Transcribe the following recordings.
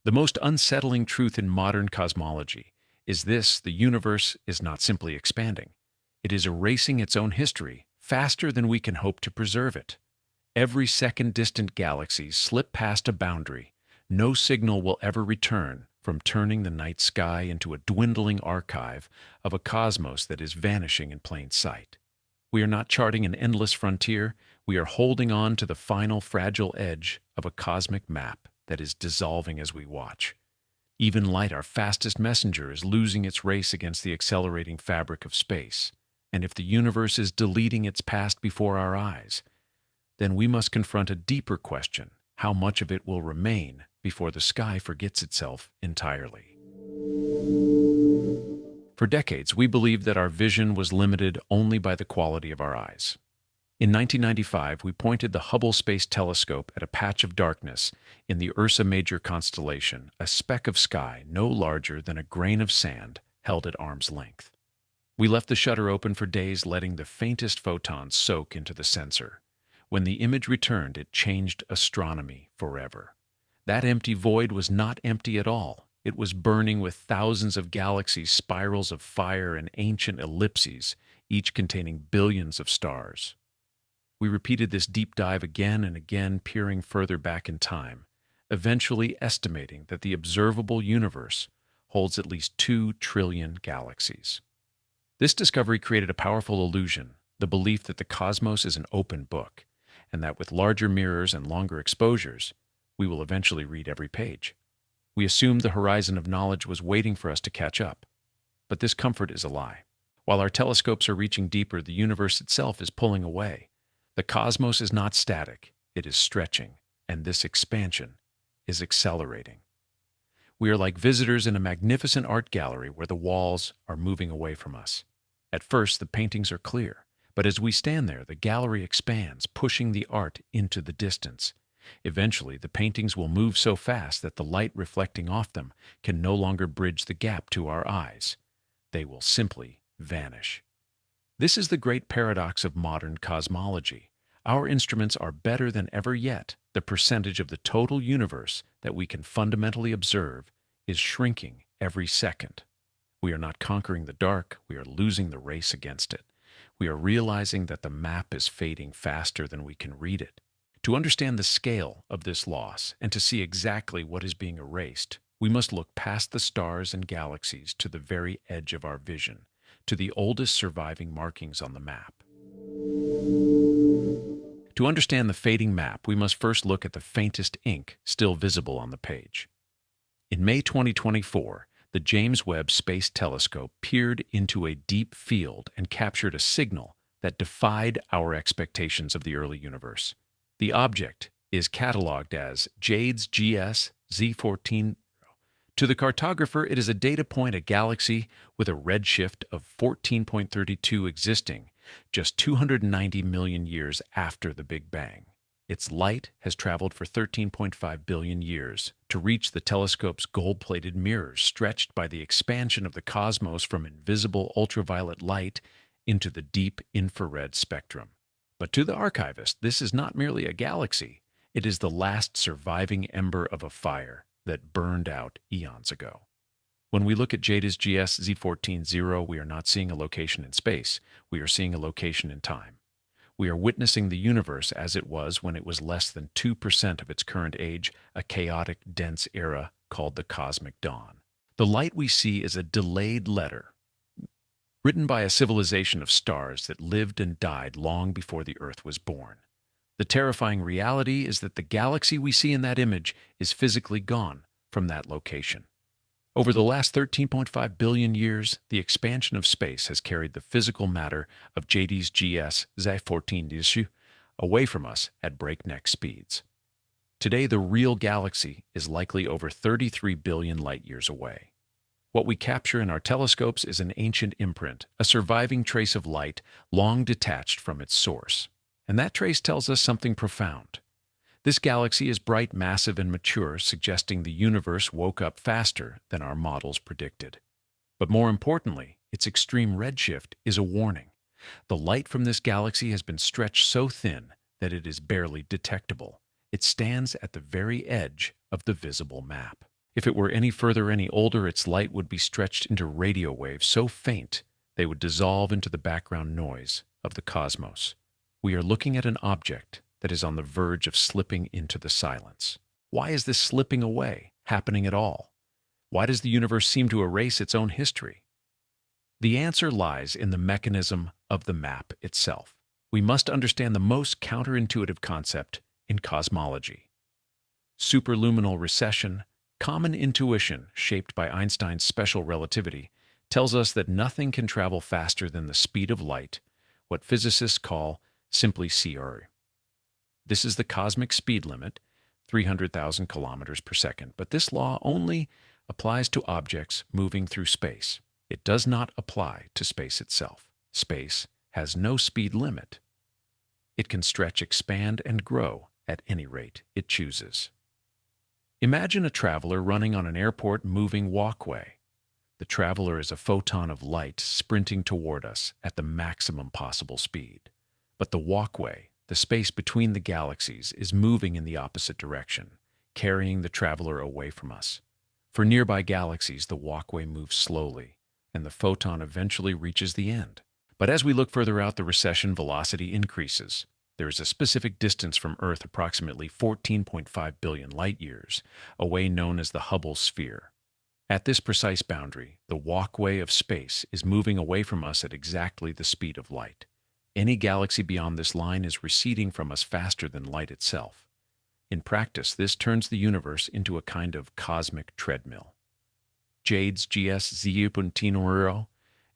The most unsettling truth in modern cosmology is this: the universe is not simply expanding. It is erasing its own history faster than we can hope to preserve it. Every second distant galaxies slip past a boundary. No signal will ever return from turning the night sky into a dwindling archive of a cosmos that is vanishing in plain sight. We are not charting an endless frontier, we are holding on to the final fragile edge of a cosmic map that is dissolving as we watch. Even light, our fastest messenger, is losing its race against the accelerating fabric of space. And if the universe is deleting its past before our eyes, then we must confront a deeper question: how much of it will remain before the sky forgets itself entirely? For decades, we believed that our vision was limited only by the quality of our eyes. In 1995, we pointed the Hubble Space Telescope at a patch of darkness in the Ursa Major constellation, a speck of sky no larger than a grain of sand held at arm's length. We left the shutter open for days, letting the faintest photons soak into the sensor. When the image returned, it changed astronomy forever. That empty void was not empty at all. It was burning with thousands of galaxies, spirals of fire, and ancient ellipses, each containing billions of stars. We repeated this deep dive again and again, peering further back in time, eventually estimating that the observable universe holds at least 2 trillion galaxies. This discovery created a powerful illusion: the belief that the cosmos is an open book, and that with larger mirrors and longer exposures, we will eventually read every page. We assumed the horizon of knowledge was waiting for us to catch up. But this comfort is a lie. While our telescopes are reaching deeper, the universe itself is pulling away. The cosmos is not static, it is stretching, and this expansion is accelerating. We are like visitors in a magnificent art gallery where the walls are moving away from us. At first, the paintings are clear, but as we stand there, the gallery expands, pushing the art into the distance. Eventually, the paintings will move so fast that the light reflecting off them can no longer bridge the gap to our eyes. They will simply vanish. This is the great paradox of modern cosmology. Our instruments are better than ever yet. The percentage of the total universe that we can fundamentally observe is shrinking every second. We are not conquering the dark, we are losing the race against it. We are realizing that the map is fading faster than we can read it. To understand the scale of this loss and to see exactly what is being erased, we must look past the stars and galaxies to the very edge of our vision, to the oldest surviving markings on the map. To understand the fading map, we must first look at the faintest ink still visible on the page. In May 2024, the James Webb Space Telescope peered into a deep field and captured a signal that defied our expectations of the early universe. The object is cataloged as JADES GS Z14. To the cartographer, it is a data point, a galaxy with a redshift of 14.32 existing just 290 million years after the Big Bang. Its light has traveled for 13.5 billion years to reach the telescope's gold-plated mirrors, stretched by the expansion of the cosmos from invisible ultraviolet light into the deep infrared spectrum. But to the archivist, this is not merely a galaxy. It is the last surviving ember of a fire that burned out eons ago. When we look at JADES GS Z14-0, we are not seeing a location in space. We are seeing a location in time. We are witnessing the universe as it was when it was less than 2% of its current age, a chaotic, dense era called the Cosmic Dawn. The light we see is a delayed letter, written by a civilization of stars that lived and died long before the Earth was born. The terrifying reality is that the galaxy we see in that image is physically gone from that location. Over the last 13.5 billion years, the expansion of space has carried the physical matter of JADES GS Z14 away from us at breakneck speeds. Today, the real galaxy is likely over 33 billion light-years away. What we capture in our telescopes is an ancient imprint, a surviving trace of light long detached from its source. And that trace tells us something profound. This galaxy is bright, massive, and mature, suggesting the universe woke up faster than our models predicted. But more importantly, its extreme redshift is a warning. The light from this galaxy has been stretched so thin that it is barely detectable. It stands at the very edge of the visible map. If it were any further, any older, its light would be stretched into radio waves so faint they would dissolve into the background noise of the cosmos. We are looking at an object that is on the verge of slipping into the silence. Why is this slipping away happening at all? Why does the universe seem to erase its own history? The answer lies in the mechanism of the map itself. We must understand the most counterintuitive concept in cosmology. Superluminal recession, common intuition shaped by Einstein's special relativity, tells us that nothing can travel faster than the speed of light, what physicists call simply CR. This is the cosmic speed limit, 300,000 kilometers per second, but this law only applies to objects moving through space. It does not apply to space itself. Space has no speed limit. It can stretch, expand, and grow at any rate it chooses. Imagine a traveler running on an airport moving walkway. The traveler is a photon of light sprinting toward us at the maximum possible speed. But the walkway, the space between the galaxies, is moving in the opposite direction, carrying the traveler away from us. For nearby galaxies, the walkway moves slowly, and the photon eventually reaches the end. But as we look further out, the recession velocity increases. There is a specific distance from Earth, approximately 14.5 billion light-years, away, known as the Hubble Sphere. At this precise boundary, the walkway of space is moving away from us at exactly the speed of light. Any galaxy beyond this line is receding from us faster than light itself. In practice, this turns the universe into a kind of cosmic treadmill. Jade's GS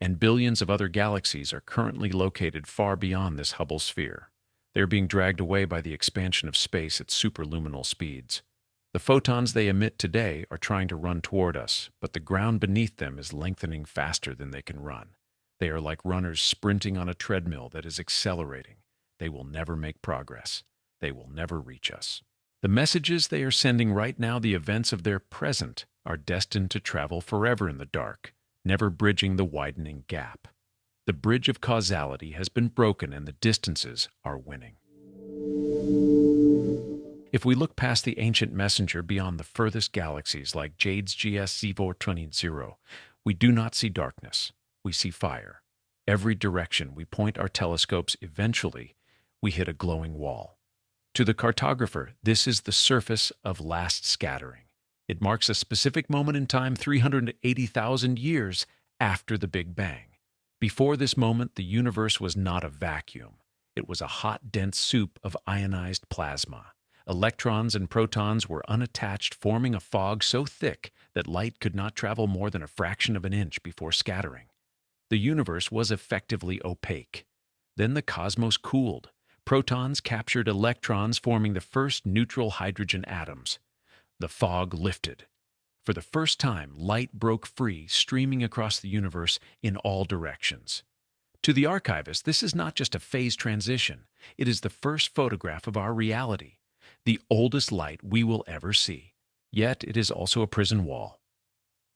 and billions of other galaxies are currently located far beyond this Hubble sphere. They are being dragged away by the expansion of space at superluminal speeds. The photons they emit today are trying to run toward us, but the ground beneath them is lengthening faster than they can run. They are like runners sprinting on a treadmill that is accelerating. They will never make progress. They will never reach us. The messages they are sending right now, the events of their present, are destined to travel forever in the dark, never bridging the widening gap. The bridge of causality has been broken and the distances are winning. If we look past the ancient messenger beyond the furthest galaxies like Jade's GS20, we do not see darkness. We see fire. Every direction we point our telescopes, eventually we hit a glowing wall. To the cartographer, this is the surface of last scattering. It marks a specific moment in time 380,000 years after the Big Bang. Before this moment, the universe was not a vacuum. It was a hot, dense soup of ionized plasma. Electrons and protons were unattached, forming a fog so thick that light could not travel more than a fraction of an inch before scattering. The universe was effectively opaque. Then the cosmos cooled. Protons captured electrons, forming the first neutral hydrogen atoms. The fog lifted. For the first time, light broke free, streaming across the universe in all directions. To the archivist, this is not just a phase transition. It is the first photograph of our reality, the oldest light we will ever see. Yet it is also a prison wall.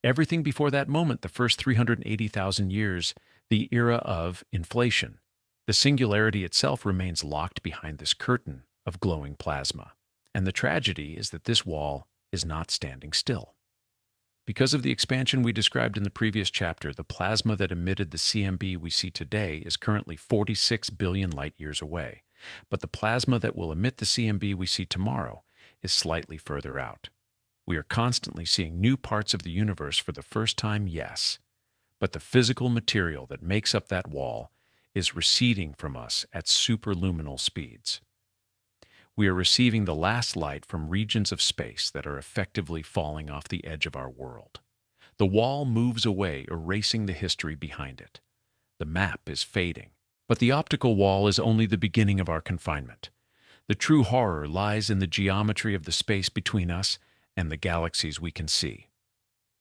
Everything before that moment, the first 380,000 years, the era of inflation. The singularity itself remains locked behind this curtain of glowing plasma. And the tragedy is that this wall is not standing still. Because of the expansion we described in the previous chapter, the plasma that emitted the CMB we see today is currently 46 billion light-years away. But the plasma that will emit the CMB we see tomorrow is slightly further out. We are constantly seeing new parts of the universe for the first time, yes, but the physical material that makes up that wall is receding from us at superluminal speeds. We are receiving the last light from regions of space that are effectively falling off the edge of our world. The wall moves away, erasing the history behind it. The map is fading. But the optical wall is only the beginning of our confinement. The true horror lies in the geometry of the space between us and the galaxies we can see.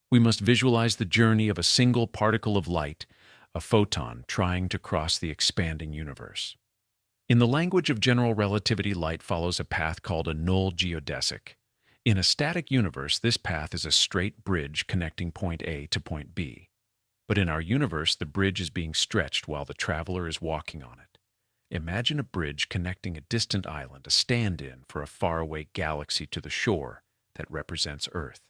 We must visualize the journey of a single particle of light, a photon trying to cross the expanding universe. In the language of general relativity, light follows a path called a null geodesic. In a static universe, this path is a straight bridge connecting point A to point B. But in our universe, the bridge is being stretched while the traveler is walking on it. Imagine a bridge connecting a distant island, a stand-in for a faraway galaxy, to the shore that represents Earth.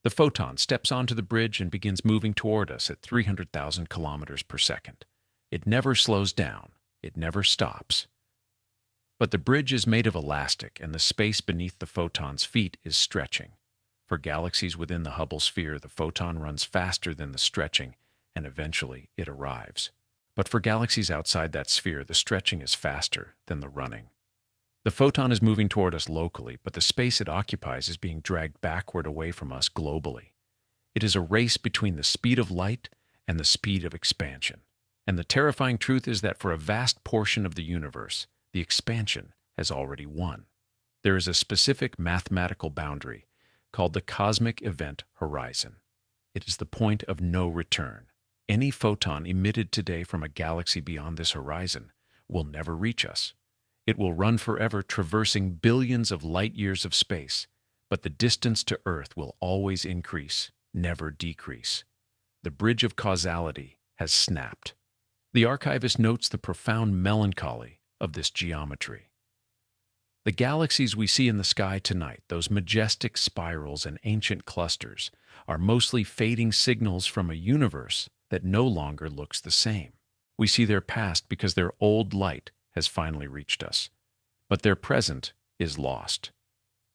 The photon steps onto the bridge and begins moving toward us at 300,000 kilometers per second. It never slows down. It never stops. But the bridge is made of elastic, and the space beneath the photon's feet is stretching. For galaxies within the Hubble sphere, the photon runs faster than the stretching, and eventually it arrives. But for galaxies outside that sphere, the stretching is faster than the running. The photon is moving toward us locally, but the space it occupies is being dragged backward away from us globally. It is a race between the speed of light and the speed of expansion. And the terrifying truth is that for a vast portion of the universe, the expansion has already won. There is a specific mathematical boundary called the cosmic event horizon. It is the point of no return. Any photon emitted today from a galaxy beyond this horizon will never reach us. It will run forever, traversing billions of light years of space, but the distance to Earth will always increase, never decrease. The bridge of causality has snapped. The archivist notes the profound melancholy of this geometry. The galaxies we see in the sky tonight, those majestic spirals and ancient clusters, are mostly fading signals from a universe that no longer looks the same. We see their past because their old light has finally reached us, but their present is lost.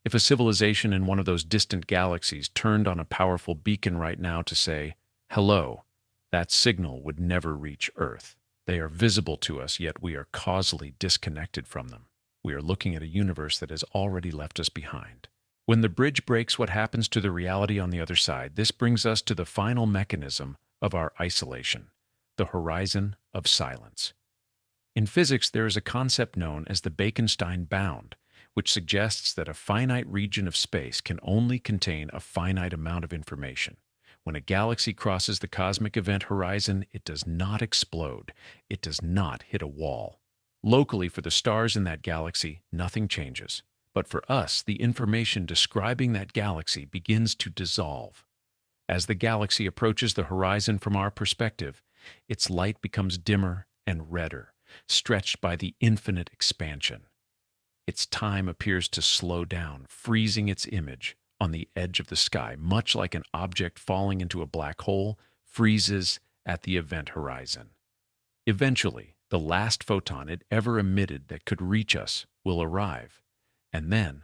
If a civilization in one of those distant galaxies turned on a powerful beacon right now to say, "Hello," that signal would never reach Earth. They are visible to us, yet we are causally disconnected from them. We are looking at a universe that has already left us behind. When the bridge breaks, what happens to the reality on the other side? This brings us to the final mechanism of our isolation, the horizon of silence. In physics, there is a concept known as the Bekenstein bound, which suggests that a finite region of space can only contain a finite amount of information. When a galaxy crosses the cosmic event horizon, it does not explode. It does not hit a wall. Locally, for the stars in that galaxy, nothing changes. But for us, the information describing that galaxy begins to dissolve. As the galaxy approaches the horizon from our perspective, its light becomes dimmer and redder, stretched by the infinite expansion. Its time appears to slow down, freezing its image on the edge of the sky, much like an object falling into a black hole freezes at the event horizon. Eventually, the last photon it ever emitted that could reach us will arrive, and then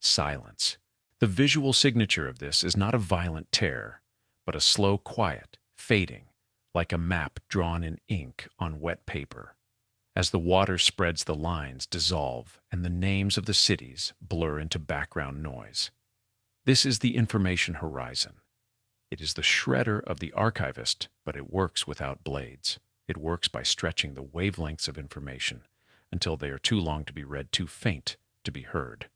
silence. The visual signature of this is not a violent tear, but a slow quiet, fading, like a map drawn in ink on wet paper. As the water spreads, the lines dissolve and the names of the cities blur into background noise. This is the information horizon. It is the shredder of the archivist, but it works without blades. It works by stretching the wavelengths of information until they are too long to be read, too faint to be heard.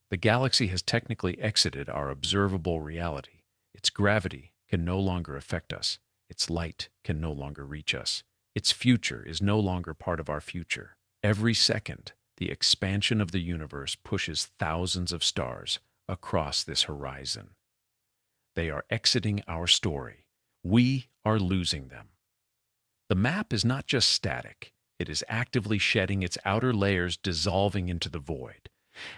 The galaxy has technically exited our observable reality. Its gravity can no longer affect us. Its light can no longer reach us. Its future is no longer part of our future. Every second, the expansion of the universe pushes thousands of stars across this horizon. They are exiting our story. We are losing them. The map is not just static. It is actively shedding its outer layers, dissolving into the void.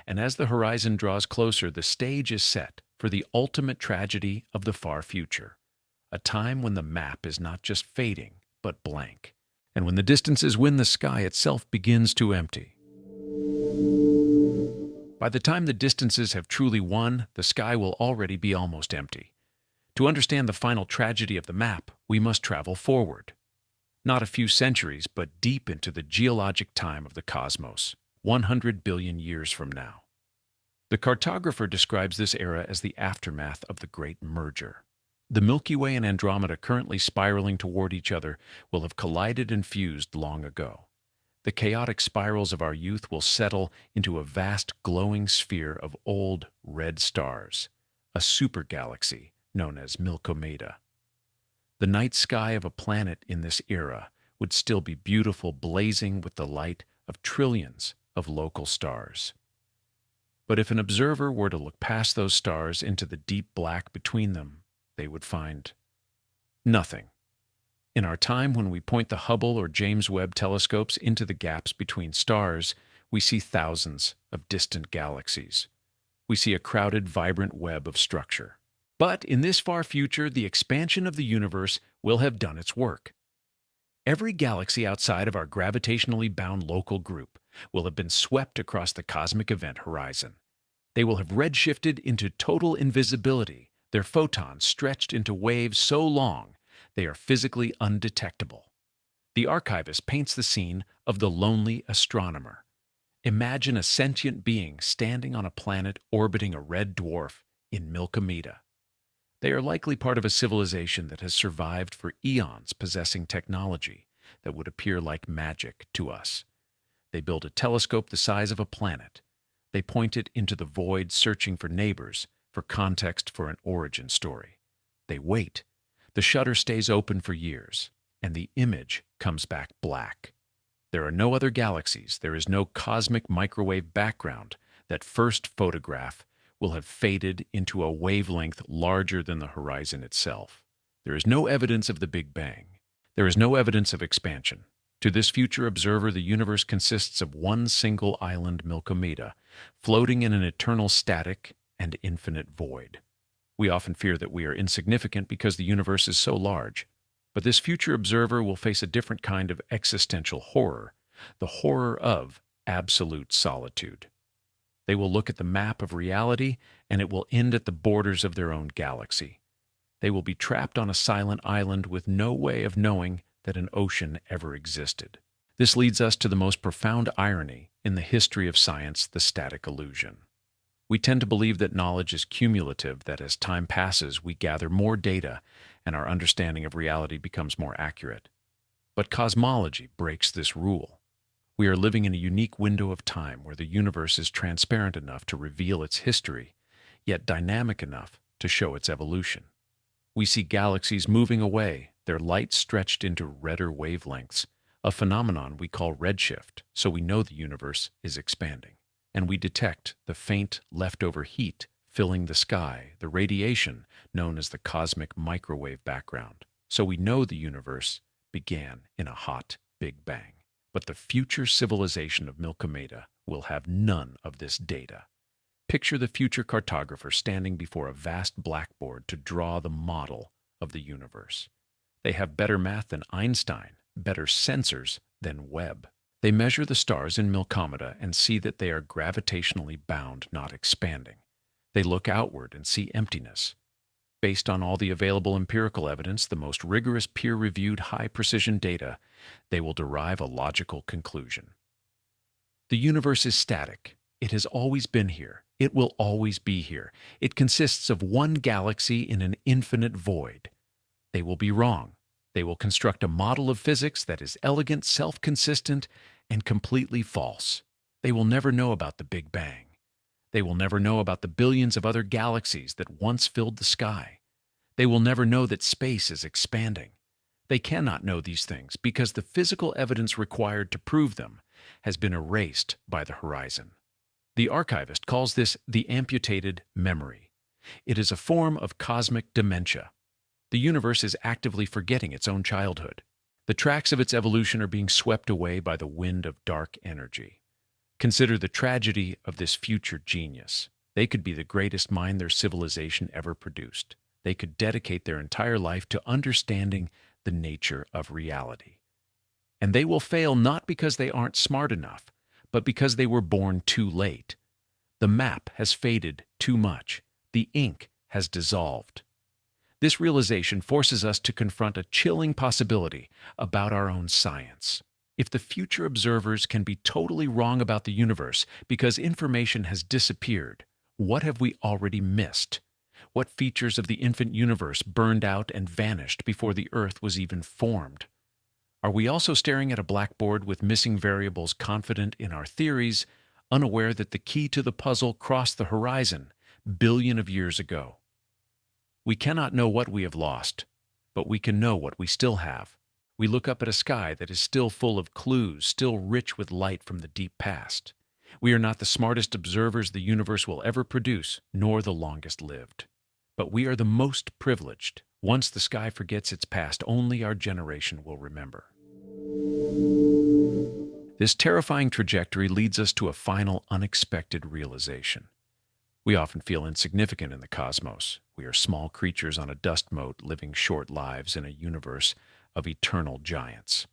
And as the horizon draws closer, the stage is set for the ultimate tragedy of the far future, a time when the map is not just fading, but blank, and when the distances win, the sky itself begins to empty. By the time the distances have truly won, the sky will already be almost empty. To understand the final tragedy of the map, we must travel forward. Not a few centuries, but deep into the geologic time of the cosmos, 100 billion years from now. The cartographer describes this era as the aftermath of the Great Merger. The Milky Way and Andromeda, currently spiraling toward each other, will have collided and fused long ago. The chaotic spirals of our youth will settle into a vast glowing sphere of old red stars, a supergalaxy known as Milkomeda. The night sky of a planet in this era would still be beautiful, blazing with the light of trillions of local stars. But if an observer were to look past those stars into the deep black between them, they would find nothing. In our time, when we point the Hubble or James Webb telescopes into the gaps between stars, we see thousands of distant galaxies. We see a crowded, vibrant web of structure. But in this far future, the expansion of the universe will have done its work. Every galaxy outside of our gravitationally bound local group will have been swept across the cosmic event horizon. They will have redshifted into total invisibility, their photons stretched into waves so long they are physically undetectable. The archivist paints the scene of the lonely astronomer. Imagine a sentient being standing on a planet orbiting a red dwarf in Milkomeda. They are likely part of a civilization that has survived for eons, possessing technology that would appear like magic to us. They build a telescope the size of a planet. They point it into the void, searching for neighbors, for context for an origin story. They wait. The shutter stays open for years, and the image comes back black. There are no other galaxies. There is no cosmic microwave background. That first photograph will have faded into a wavelength larger than the horizon itself. There is no evidence of the Big Bang. There is no evidence of expansion. To this future observer, the universe consists of one single island, Milkomeda, floating in an eternal static and infinite void. We often fear that we are insignificant because the universe is so large. But this future observer will face a different kind of existential horror, the horror of absolute solitude. They will look at the map of reality, and it will end at the borders of their own galaxy. They will be trapped on a silent island with no way of knowing that an ocean ever existed. This leads us to the most profound irony in the history of science, the static illusion. We tend to believe that knowledge is cumulative, that as time passes, we gather more data and our understanding of reality becomes more accurate. But cosmology breaks this rule. We are living in a unique window of time where the universe is transparent enough to reveal its history, yet dynamic enough to show its evolution. We see galaxies moving away, their light stretched into redder wavelengths, a phenomenon we call redshift, so we know the universe is expanding. And we detect the faint leftover heat filling the sky, the radiation known as the cosmic microwave background, so we know the universe began in a hot Big Bang. But the future civilization of Milkomeda will have none of this data. Picture the future cartographer standing before a vast blackboard to draw the model of the universe. They have better math than Einstein, better sensors than Webb. They measure the stars in Milkomeda and see that they are gravitationally bound, not expanding. They look outward and see emptiness. Based on all the available empirical evidence, the most rigorous peer-reviewed high-precision data, they will derive a logical conclusion. The universe is static. It has always been here. It will always be here. It consists of one galaxy in an infinite void. They will be wrong. They will construct a model of physics that is elegant, self-consistent, and completely false. They will never know about the Big Bang. They will never know about the billions of other galaxies that once filled the sky. They will never know that space is expanding. They cannot know these things because the physical evidence required to prove them has been erased by the horizon. The archivist calls this the amputated memory. It is a form of cosmic dementia. The universe is actively forgetting its own childhood. The tracks of its evolution are being swept away by the wind of dark energy. Consider the tragedy of this future genius. They could be the greatest mind their civilization ever produced. They could dedicate their entire life to understanding the nature of reality. And they will fail not because they aren't smart enough, but because they were born too late. The map has faded too much. The ink has dissolved. This realization forces us to confront a chilling possibility about our own science. If the future observers can be totally wrong about the universe because information has disappeared, what have we already missed? What features of the infant universe burned out and vanished before the Earth was even formed? Are we also staring at a blackboard with missing variables, confident in our theories, unaware that the key to the puzzle crossed the horizon billions of years ago? We cannot know what we have lost, but we can know what we still have. We look up at a sky that is still full of clues, still rich with light from the deep past. We are not the smartest observers the universe will ever produce, nor the longest lived. But we are the most privileged. Once the sky forgets its past, only our generation will remember. This terrifying trajectory leads us to a final unexpected realization. We often feel insignificant in the cosmos. We are small creatures on a dust mote living short lives in a universe of eternal giants.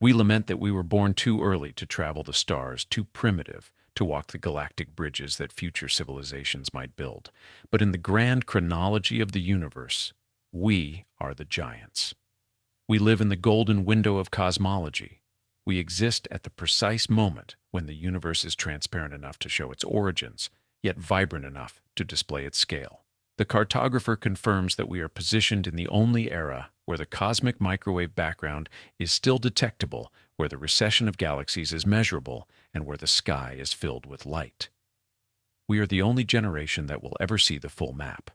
We lament that we were born too early to travel the stars, too primitive to walk the galactic bridges that future civilizations might build. But in the grand chronology of the universe, we are the giants. We live in the golden window of cosmology. We exist at the precise moment when the universe is transparent enough to show its origins, yet vibrant enough to display its scale. The cartographer confirms that we are positioned in the only era where the cosmic microwave background is still detectable, where the recession of galaxies is measurable, and where the sky is filled with light. We are the only generation that will ever see the full map.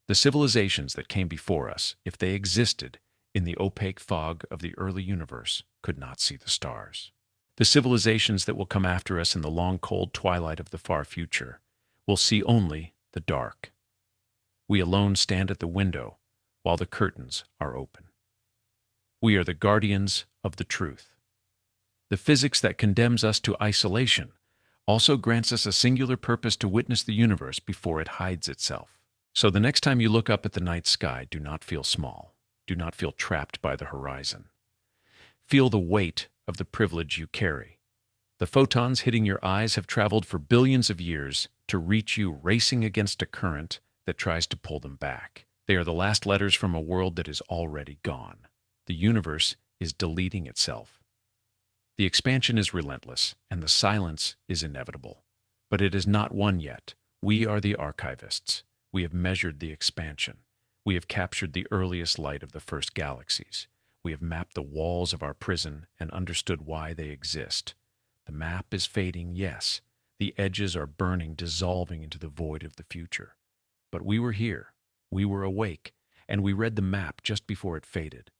The civilizations that came before us, if they existed in the opaque fog of the early universe, could not see the stars. The civilizations that will come after us in the long cold twilight of the far future will see only the dark. We alone stand at the window while the curtains are open. We are the guardians of the truth. The physics that condemns us to isolation also grants us a singular purpose to witness the universe before it hides itself. So the next time you look up at the night sky, do not feel small. Do not feel trapped by the horizon. Feel the weight of the privilege you carry. The photons hitting your eyes have traveled for billions of years to reach you, racing against a current that tries to pull them back. They are the last letters from a world that is already gone. The universe is deleting itself. The expansion is relentless, and the silence is inevitable. But it is not won yet. We are the archivists. We have measured the expansion. We have captured the earliest light of the first galaxies. We have mapped the walls of our prison and understood why they exist. The map is fading, yes. The edges are burning, dissolving into the void of the future. But we were here. We were awake, and we read the map just before it faded.